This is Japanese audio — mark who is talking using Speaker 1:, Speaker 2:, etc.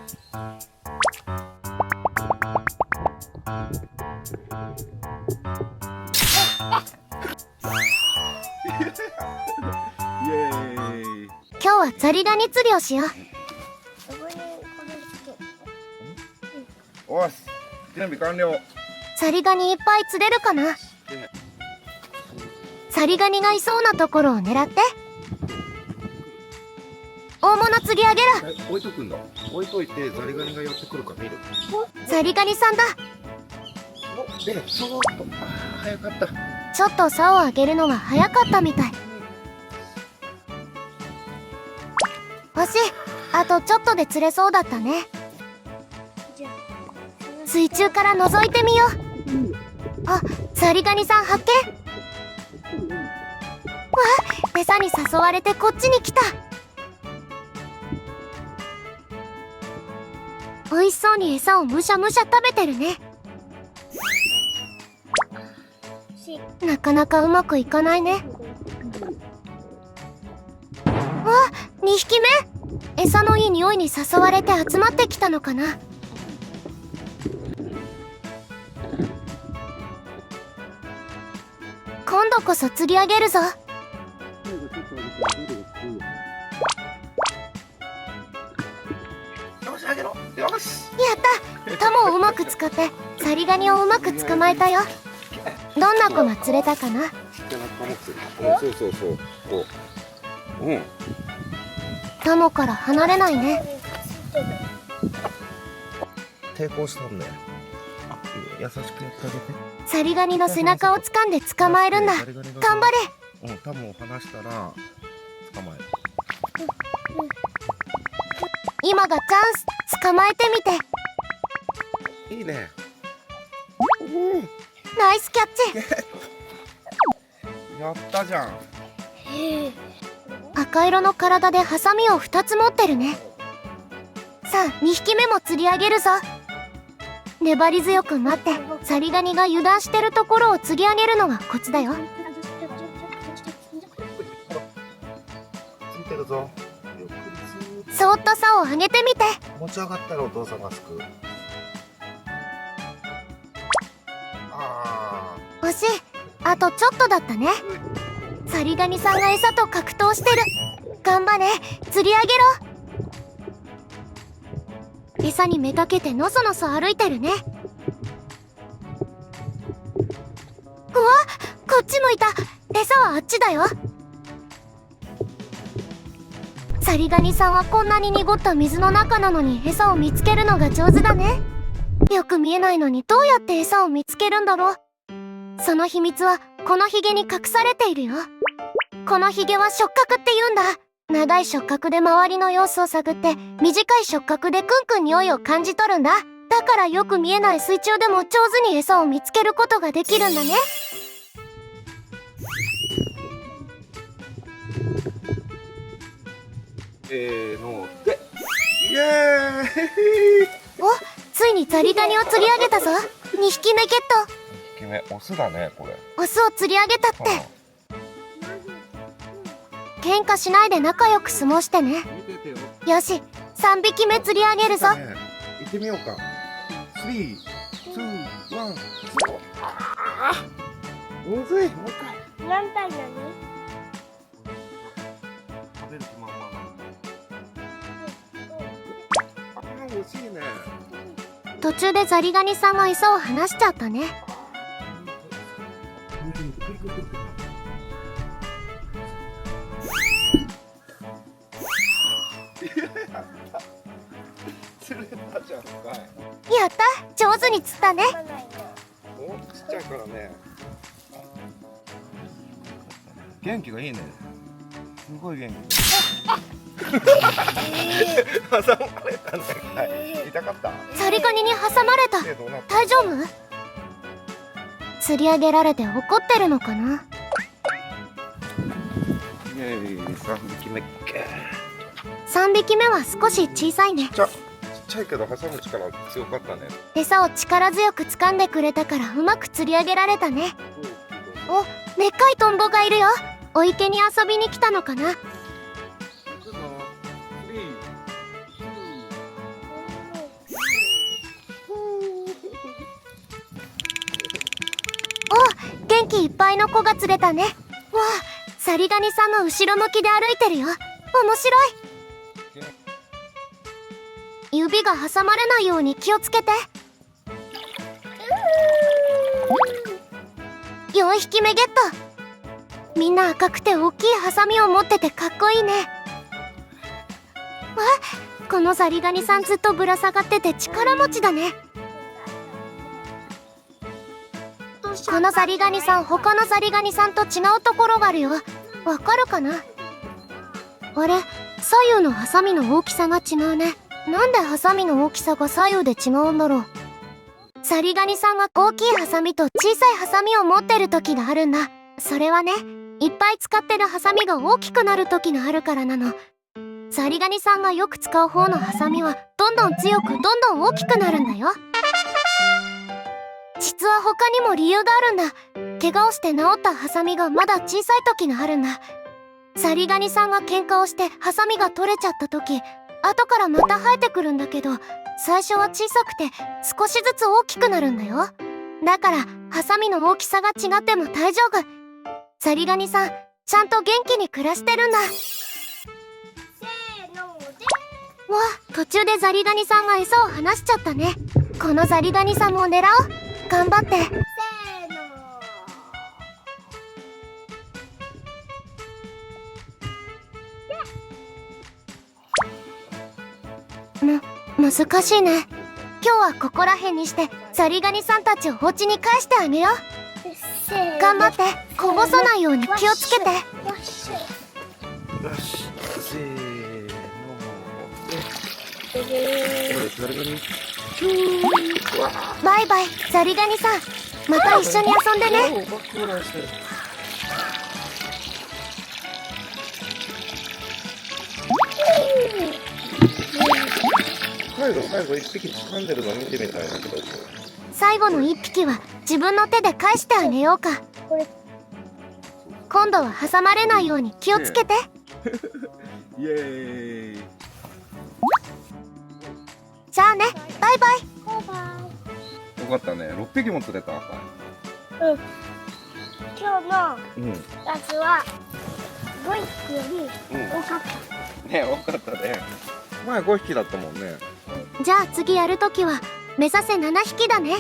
Speaker 1: イエーイ。
Speaker 2: 今日はザリガニ釣りをしよう。
Speaker 1: おっす、準備完了。
Speaker 2: ザリガニいっぱい釣れるかな。ザリガニがいそうなところを狙って。大物釣り上げる。
Speaker 1: 置いとくんだ。置いといてザリガニが寄ってくるか見る。
Speaker 2: ザリガニさんだ。
Speaker 1: で、そーっと。早かった。
Speaker 2: ちょっと竿を上げるのが早かったみたい。惜しい。あとちょっとで釣れそうだったね。水中から覗いてみよう。あ、ザリガニさん発見。わあ、餌に誘われてこっちに来た。美味しそうに餌をむしゃむしゃ食べてるね。なかなかうまくいかないね。わあ、2匹目。餌のいい匂いに誘われて集まってきたのかな。今度こそ釣り上げるぞ。
Speaker 1: よし、あげろ。よし。
Speaker 2: やった。タモをうまく使ってザリガニをうまく捕まえたよ。どんな子が釣れたかな。
Speaker 1: そうそうそう。こう。うん。
Speaker 2: タモから離れないね。
Speaker 1: 抵抗したんだよ。優しくやってあげて。
Speaker 2: ザリガニの背中を掴んで捕まえるんだ。頑張れ。
Speaker 1: うん、タモを離したら捕まえる。
Speaker 2: 今がチャンス。捕まえてみて。
Speaker 1: いいね。
Speaker 2: ナイスキャッチ。
Speaker 1: やったじゃん。
Speaker 2: 赤色の体でハサミを2つ持ってるね。さあ2匹目も釣り上げるぞ。粘り強く待ってザリガニが油断してるところを釣り上げるのがコツだよ。
Speaker 1: ついてるぞ。
Speaker 2: そーっと竿を上げてみて。
Speaker 1: 持ち上がったらお父さんがすくう。
Speaker 2: 惜しい。あとちょっとだったね。ザリガニさんが餌と格闘してる。頑張れ。釣り上げろ。餌にめがけてのそのそ歩いてるね。うわ、こっち向いた。餌はあっちだよ。ザリガニさんはこんなに濁った水の中なのに餌を見つけるのが上手だね。よく見えないのにどうやって餌を見つけるんだろう。その秘密はこのヒゲに隠されているよ。このヒゲは触覚って言うんだ。長い触覚で周りの様子を探って短い触覚でクンクン匂いを感じ取るんだ。だからよく見えない水中でも上手に餌を見つけることができるんだね。
Speaker 1: ので、イエーイ。
Speaker 2: お、ついにザリガニを釣り上げたぞ。2匹目ゲット。
Speaker 1: 2匹目、オスだねこれ。
Speaker 2: オスを釣り上げたって。喧嘩しないで仲良く相撲してね。
Speaker 1: 見ててよ。
Speaker 2: よし、3匹目釣り上げるぞ。
Speaker 1: 行ってみようか。3、2、1、あー、むずい。もう一回。
Speaker 3: 何体なの？
Speaker 1: 食べる気満々なの。あー、惜しいね。
Speaker 2: 途中でザリガニさんが餌を離しちゃったね。
Speaker 1: 釣れたじゃんかい。
Speaker 2: やった、上手に釣ったね。
Speaker 1: お、ちっちゃいからね。元気がいいね。すごい元気。挟まれたね。はい。痛かった。
Speaker 2: ザリガニに挟まれた。
Speaker 1: どうなった？
Speaker 2: 大丈夫？釣り上げられて怒ってるのかな。
Speaker 1: イエーイ、3匹目。
Speaker 2: 3匹目は少し小さいね。
Speaker 1: ちっちゃいけど挟む力強かったね。
Speaker 2: 餌を力強く掴んでくれたからうまく釣り上げられたね。お、でっかいトンボがいるよ。お池に遊びに来たのかな。元気いっぱいの子が釣れたね。わあ、ザリガニさんの後ろ向きで歩いてるよ。面白い。指が挟まれないように気をつけて。4匹目ゲット。みんな赤くて大きいハサミを持っててかっこいいね。わ、このザリガニさんずっとぶら下がってて力持ちだね。このザリガニさん他のザリガニさんと違うところがあるよ。わかるかな？あれ、左右のハサミの大きさが違うね。なんでハサミの大きさが左右で違うんだろう。ザリガニさんが大きいハサミと小さいハサミを持ってる時があるんだ。それはね、いっぱい使ってるハサミが大きくなる時があるからなの。ザリガニさんがよく使う方のハサミはどんどん強くどんどん大きくなるんだよ。実は他にも理由があるんだ。怪我をして治ったハサミがまだ小さい時があるんだ。ザリガニさんが喧嘩をしてハサミが取れちゃった時、後からまた生えてくるんだけど、最初は小さくて少しずつ大きくなるんだよ。だからハサミの大きさが違っても大丈夫。ザリガニさんちゃんと元気に暮らしてるんだ。わあ、途中でザリガニさんが餌を離しちゃったね。このザリガニさんも狙おう。頑張って。難しいね。今日はここら辺にしてザリガニさんたちをお家に返してあげよう。頑張って。こぼさないように気をつけて。
Speaker 1: よし、せーの。ザリガニ。
Speaker 2: バイバイザリガニさん、また一緒に遊んでね。
Speaker 1: 最後一匹掴んでるの見てみたいんだけど。
Speaker 2: 最後の一匹は自分の手で返してあげようか。今度は挟まれないように気をつけて。
Speaker 1: イエーイ。
Speaker 2: じゃあね、バイバイ。
Speaker 1: よかったね、6匹も釣れた。
Speaker 3: 今日のやつは5匹より多かった。
Speaker 1: ね、多かったね。前5匹だったもんね。
Speaker 2: じゃあ次やるときは目指せ7匹だね。